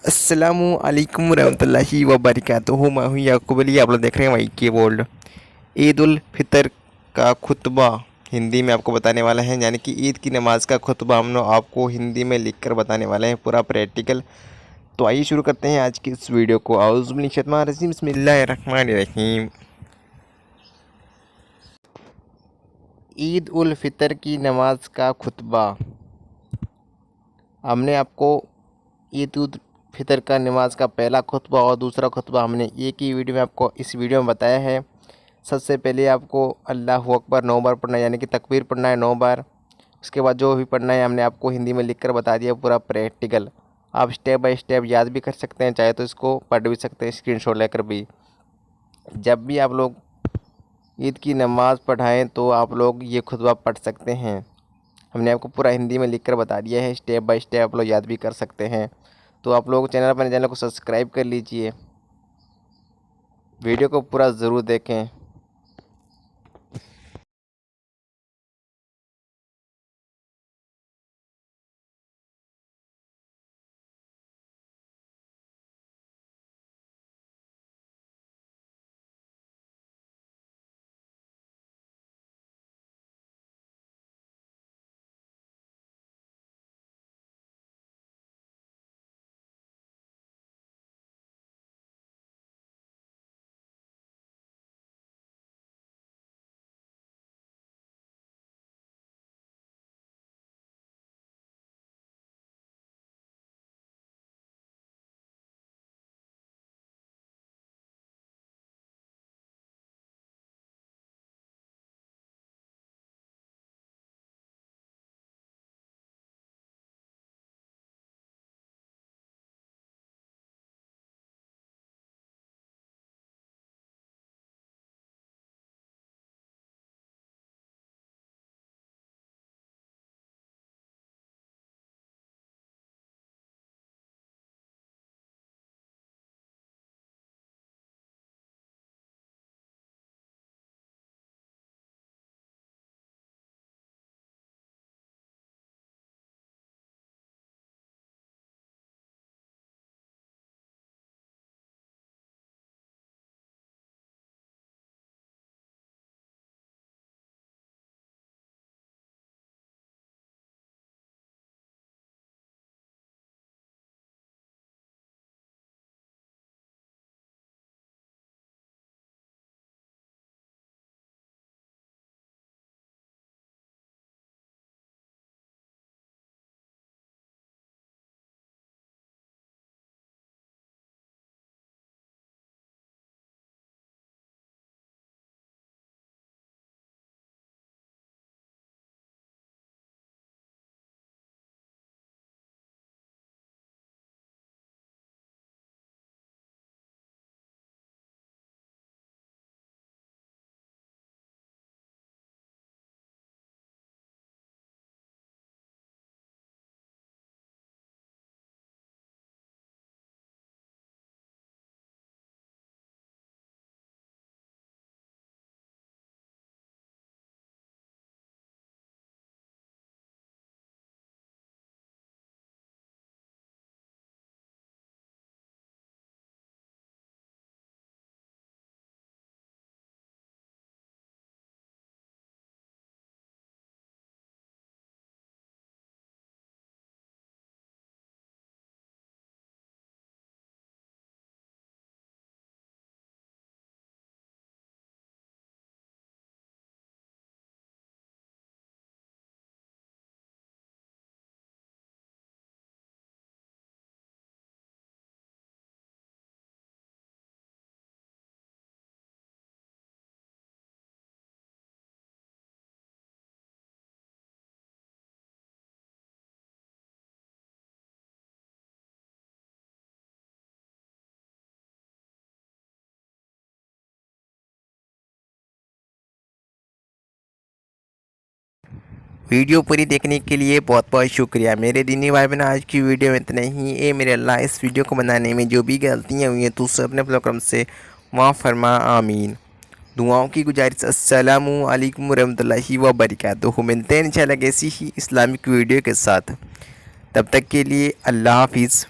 अस्सलामु अलैकुम रहमतुल्लाहि व बरकातुहू। मैं हूँ याकूब अली, आप लोग देख रहे हैं वाई के वर्ल्ड। ईद उल फितर का खुतबा हिंदी में आपको बताने वाला है, यानी कि ईद की नमाज का खुतबा हम लोग आपको हिंदी में लिखकर बताने वाले हैं, पूरा प्रैक्टिकल। तो आइए शुरू करते हैं आज की इस वीडियो को। औज़ु बिल्लाहि मिनश शैतानिर रजीम, बिस्मिल्लाहिर रहमानिर रहीम। ईद उल फितर की नमाज का खुतबा। हमने आपको ईद उल फितर का नमाज का पहला खुतबा और दूसरा खुतबा हमने एक ही वीडियो में आपको इस वीडियो में बताया है। सबसे पहले आपको अल्लाहु अकबर 9 बार पढ़ना है, यानी कि तकबीर पढ़ना है 9 बार। उसके बाद जो भी पढ़ना है हमने आपको हिंदी में लिखकर बता दिया, पूरा प्रैक्टिकल। आप स्टेप बाय स्टेप याद भी कर सकते हैं, चाहे तो इसको पढ़ भी सकते हैं स्क्रीनशॉट लेकर भी। जब भी आप लोग ईद की नमाज़ पढ़ाएं तो आप लोग ये खुतबा पढ़ सकते हैं। हमने आपको पूरा हिंदी में लिखकर बता दिया है, स्टेप बाय स्टेप आप लोग याद भी कर सकते हैं। तो आप लोग अपने चैनल को सब्सक्राइब कर लीजिए, वीडियो को पूरा ज़रूर देखें। वीडियो पूरी देखने के लिए बहुत बहुत शुक्रिया मेरे दीनी भाई बहन। आज की वीडियो में इतना ही। ए मेरे अल्लाह, इस वीडियो को बनाने में जो भी गलतियाँ हुई हैं तो उसे अपने प्रोग्राम से माफ़ फरमा, आमीन। दुआओं की गुजारिश। अस्सलामु अलैकुम रहमतुल्लाहि व बरकातुहू। मिलते हैं इंशाल्लाह ऐसी ही इस्लामिक वीडियो के साथ। तब तक के लिए अल्लाह हाफिज़।